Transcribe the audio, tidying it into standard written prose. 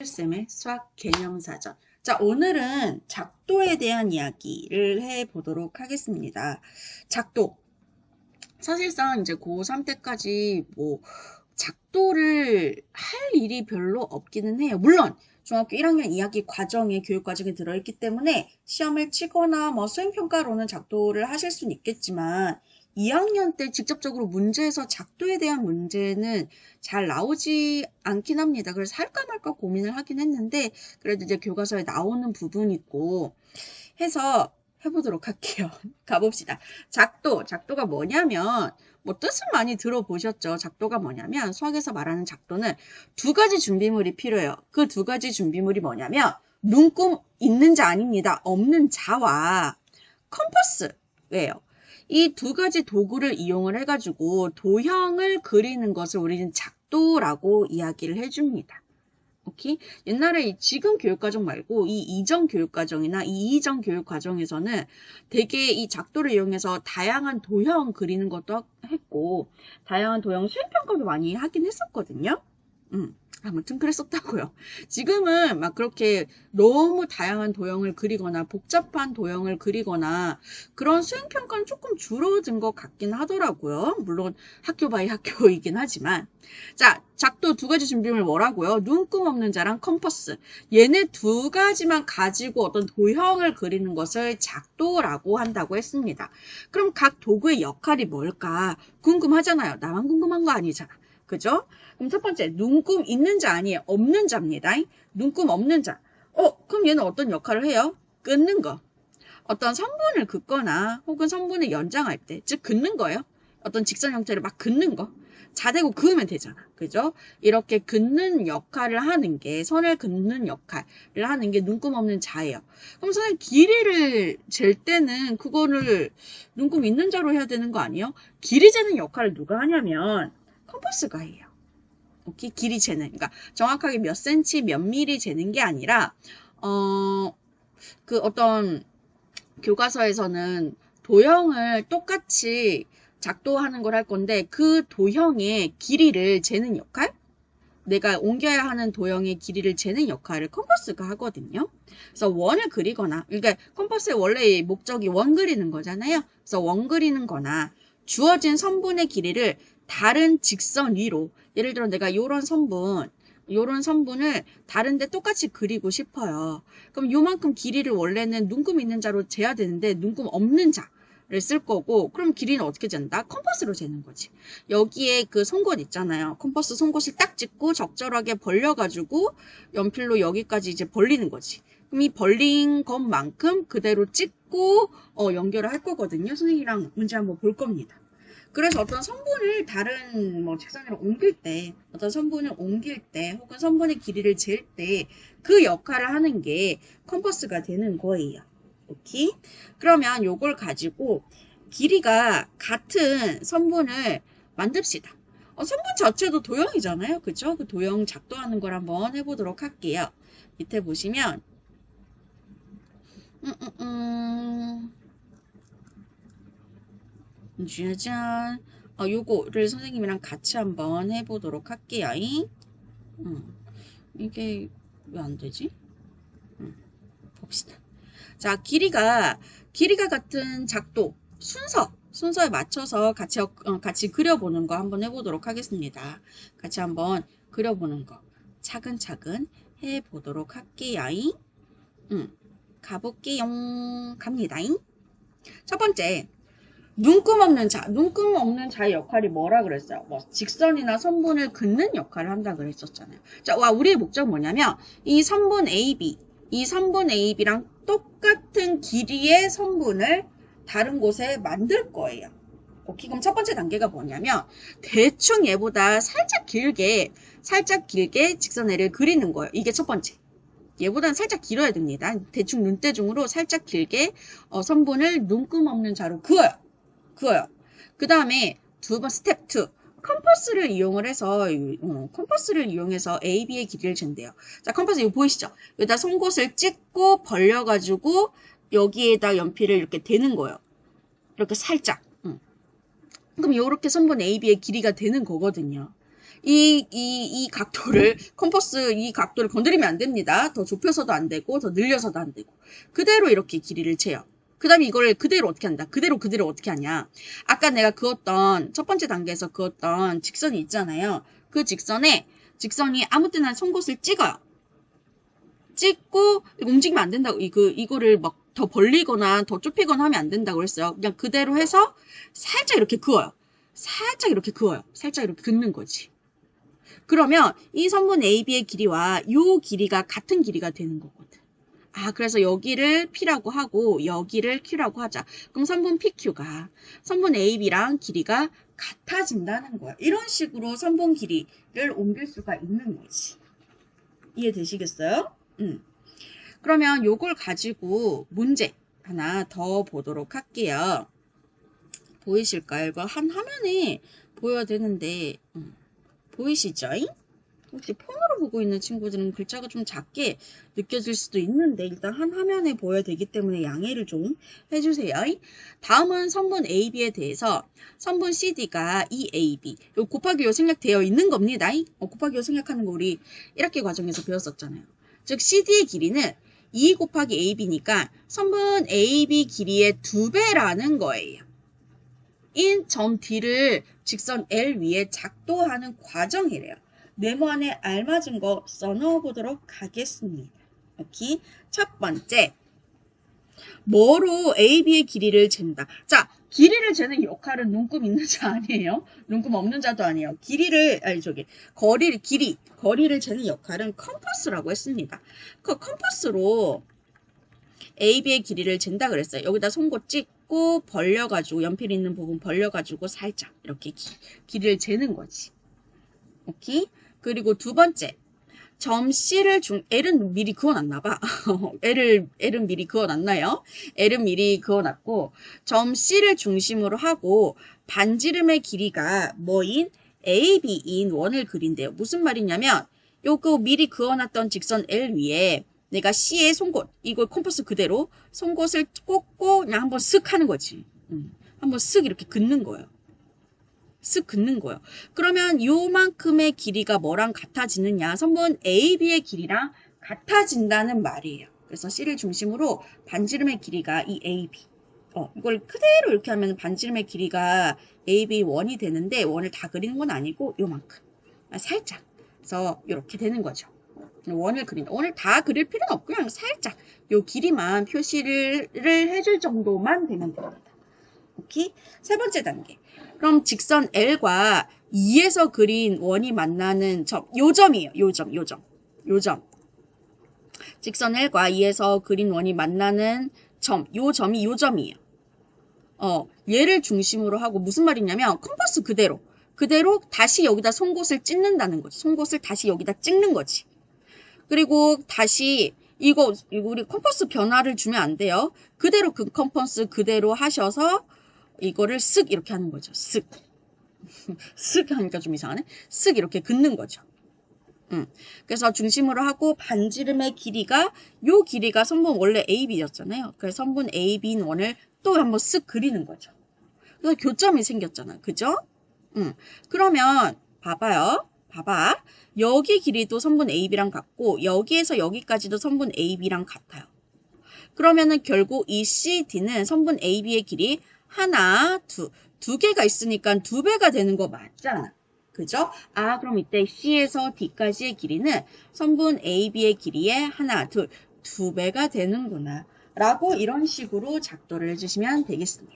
쌤의 수학 개념사전. 자, 오늘은 작도에 대한 이야기를 해보도록 하겠습니다. 작도. 사실상 이제 고3 때까지 작도를 할 일이 별로 없기는 해요. 물론 중학교 1학년 2학기 과정에 교육 과정에 들어있기 때문에 시험을 치거나 수행평가로는 작도를 하실 수는 있겠지만 2학년 때 직접적으로 문제에서 작도에 대한 문제는 잘 나오지 않긴 합니다. 그래서 할까 말까 고민을 하긴 했는데 그래도 이제 교과서에 나오는 부분이 있고 해서 해보도록 할게요. 가봅시다. 작도가 뭐냐면 뜻은 많이 들어보셨죠? 작도가 뭐냐면 수학에서 말하는 작도는 두 가지 준비물이 필요해요. 그 두 가지 준비물이 뭐냐면 눈금 있는 자 아닙니다. 없는 자와 컴퍼스예요. 이 두 가지 도구를 이용을 해가지고 도형을 그리는 것을 우리는 작도라고 이야기를 해줍니다. 오케이? 옛날에 지금 교육과정 말고 이 이전 교육과정이나 이 이전 교육과정에서는 되게 이 작도를 이용해서 다양한 도형 그리는 것도 했고 다양한 도형 수행평가도 많이 하긴 했었거든요. 아무튼 그랬었다고요. 지금은 막 그렇게 너무 다양한 도형을 그리거나 복잡한 도형을 그리거나 그런 수행평가는 조금 줄어든 것 같긴 하더라고요. 물론 학교 바이 학교이긴 하지만 자, 작도 두 가지 준비물 뭐라고요? 눈금 없는 자랑 컴퍼스. 얘네 두 가지만 가지고 어떤 도형을 그리는 것을 작도라고 한다고 했습니다. 그럼 각 도구의 역할이 뭘까? 궁금하잖아요. 나만 궁금한 거 아니잖아. 그죠? 그럼 첫 번째, 눈금 있는 자 아니에요. 없는 자입니다. 눈금 없는 자. 그럼 얘는 어떤 역할을 해요? 끊는 거. 어떤 성분을 긋거나 혹은 성분을 연장할 때, 즉 긋는 거예요. 어떤 직선 형태를 막 긋는 거. 자대고 그으면 되잖아. 그죠? 이렇게 긋는 역할을 하는 게, 선을 긋는 역할을 하는 게 눈금 없는 자예요. 그럼 선생님 길이를 잴 때는 그거를 눈금 있는 자로 해야 되는 거 아니에요? 길이 재는 역할을 누가 하냐면 컴퍼스가 해요. 오케이? 길이 재는. 그러니까 정확하게 몇 센치, 몇 미리 재는 게 아니라 그 어떤 교과서에서는 도형을 똑같이 작도하는 걸 할 건데 그 도형의 길이를 재는 역할? 내가 옮겨야 하는 도형의 길이를 재는 역할을 컴퍼스가 하거든요. 그래서 원을 그리거나, 그러니까 컴퍼스의 원래 목적이 원 그리는 거잖아요. 그래서 원 그리는 거나 주어진 선분의 길이를 다른 직선 위로, 예를 들어 내가 요런 선분을 다른데 똑같이 그리고 싶어요. 그럼 요만큼 길이를 원래는 눈금 있는 자로 재야 되는데 눈금 없는 자를 쓸 거고 그럼 길이는 어떻게 잰다? 컴퍼스로 재는 거지. 여기에 그 송곳 있잖아요. 컴퍼스 송곳을 딱 찍고 적절하게 벌려가지고 연필로 여기까지 이제 벌리는 거지. 그럼 이 벌린 것만큼 그대로 찍고 연결을 할 거거든요. 선생님이랑 문제 한번 볼 겁니다. 그래서 어떤 성분을 다른 직선으로 옮길 때, 혹은 성분의 길이를 잴 때 그 역할을 하는 게 컴퍼스가 되는 거예요. 오케이? 그러면 요걸 가지고 길이가 같은 선분을 만듭시다. 선분 자체도 도형이잖아요. 그죠? 그 도형 작도하는 걸 한번 해보도록 할게요. 밑에 보시면 짜잔. 요거를 선생님이랑 같이 한번 해보도록 할게요. 이게 왜 안 되지? 봅시다. 자, 길이가 같은 작도, 순서에 맞춰서 같이 그려보는 거 한번 해보도록 하겠습니다. 같이 한번 그려보는 거 차근차근 해보도록 할게요. 가볼게요. 갑니다. 첫 번째. 눈금 없는 자의 역할이 뭐라 그랬어요? 직선이나 선분을 긋는 역할을 한다 그랬었잖아요. 자, 우리의 목적은 뭐냐면, 이 선분 AB랑 똑같은 길이의 선분을 다른 곳에 만들 거예요. 오케이, 그럼 첫 번째 단계가 뭐냐면, 대충 얘보다 살짝 길게 직선애를 그리는 거예요. 이게 첫 번째. 얘보다는 살짝 길어야 됩니다. 대충 눈대중으로 살짝 길게 선분을 눈금 없는 자로 그어요. 그 다음에 스텝 2. 컴퍼스를 이용해서 A, B의 길이를 잰대요. 자, 컴퍼스 이거 보이시죠? 여기다 송곳을 찍고 벌려가지고 여기에다 연필을 이렇게 대는 거예요. 이렇게 살짝. 그럼 이렇게 선분 A, B의 길이가 되는 거거든요. 이 각도를, 컴퍼스 이 각도를 건드리면 안 됩니다. 더 좁혀서도 안 되고, 더 늘려서도 안 되고. 그대로 이렇게 길이를 재요. 그 다음에 이걸 그대로 어떻게 한다? 그대로 어떻게 하냐? 아까 내가 그었던, 첫 번째 단계에서 그었던 직선이 있잖아요. 그 직선이 아무 때나 송곳을 찍어요. 찍고, 움직이면 안 된다고, 이거를 막 더 벌리거나 더 좁히거나 하면 안 된다고 그랬어요. 그냥 그대로 해서 살짝 이렇게 그어요. 살짝 이렇게 그어요. 살짝 이렇게 긋는 거지. 그러면 이 선분 AB의 길이와 요 길이가 같은 길이가 되는 거거든. 아, 그래서 여기를 P라고 하고 여기를 Q라고 하자. 그럼 선분 PQ가 선분 AB랑 길이가 같아진다는 거야. 이런 식으로 선분 길이를 옮길 수가 있는 거지. 이해되시겠어요? 그러면 요걸 가지고 문제 하나 더 보도록 할게요. 보이실까요? 이거 한 화면에 보여야 되는데 보이시죠? 혹시 폰으로 보고 있는 친구들은 글자가 좀 작게 느껴질 수도 있는데 일단 한 화면에 보여야 되기 때문에 양해를 좀 해주세요. 다음은 선분 AB에 대해서 선분 CD가 EAB 요 곱하기 요 생략되어 있는 겁니다. 곱하기 요 생략하는 거 우리 1학기 과정에서 배웠었잖아요. 즉 CD의 길이는 2 곱하기 AB니까 선분 AB 길이의 2배라는 거예요. 인 점 D를 직선 L 위에 작도하는 과정이래요. 네모안에 알맞은 거 써넣어 보도록 하겠습니다. 오케이. 첫 번째, 뭐로 AB의 길이를 잰다. 자, 길이를 재는 역할은 눈금 있는 자 아니에요? 눈금 없는 자도 아니에요. 거리를 재는 역할은 컴퍼스라고 했습니다. 그 컴퍼스로 AB의 길이를 잰다 그랬어요. 여기다 송곳 찍고 벌려가지고 연필 있는 부분 벌려가지고 살짝 이렇게 길이를 재는 거지. 오케이? 그리고 두 번째, 점 C를 L은 미리 그어놨나 봐. L은 미리 그어놨나요? L은 미리 그어놨고 점 C를 중심으로 하고 반지름의 길이가 뭐인? AB인 원을 그린대요. 무슨 말이냐면 요거 미리 그어놨던 직선 L 위에 내가 C의 송곳, 이걸 컴퍼스 그대로 송곳을 꽂고 그냥 한번 쓱 하는 거지. 한번 쓱 이렇게 긋는 거예요. 쓱 긋는 거예요. 그러면 요만큼의 길이가 뭐랑 같아지느냐? 선분 AB의 길이랑 같아진다는 말이에요. 그래서 C를 중심으로 반지름의 길이가 이 AB. 이걸 그대로 이렇게 하면 반지름의 길이가 AB1이 되는데 원을 다 그리는 건 아니고 요만큼. 살짝. 그래서 이렇게 되는 거죠. 원을 그린다. 원을 다 그릴 필요는 없고 그냥 살짝 요 길이만 표시를 해줄 정도만 되면 됩니다. 오케이? 세 번째 단계. 그럼 직선 L과 2에서 그린 원이 만나는 점, 요 점이에요. 요 점. 직선 L과 2에서 그린 원이 만나는 점, 요 점이에요. 얘를 중심으로 하고 무슨 말이냐면 컴퍼스 그대로 다시 여기다 송곳을 찍는다는 거지. 송곳을 다시 여기다 찍는 거지. 그리고 다시 이거 우리 컴퍼스 변화를 주면 안 돼요. 그대로 그 컴퍼스 그대로 하셔서 이거를 쓱 이렇게 하는 거죠. 쓱. 쓱 하니까 좀 이상하네. 쓱 이렇게 긋는 거죠. 그래서 중심으로 하고 반지름의 길이가 요 길이가 선분 원래 AB였잖아요. 그래서 선분 AB인 원을 또 한번 쓱 그리는 거죠. 그래서 교점이 생겼잖아. 그죠? 그러면 봐봐요. 봐봐. 여기 길이도 선분 AB랑 같고 여기에서 여기까지도 선분 AB랑 같아요. 그러면은 결국 이 CD는 선분 AB의 길이 하나, 두 개가 있으니까 2배가 되는 거 맞잖아. 그죠? 아, 그럼 이때 C에서 D까지의 길이는 선분 AB의 길이의 하나, 2배가 되는구나. 라고 이런 식으로 작도를 해주시면 되겠습니다.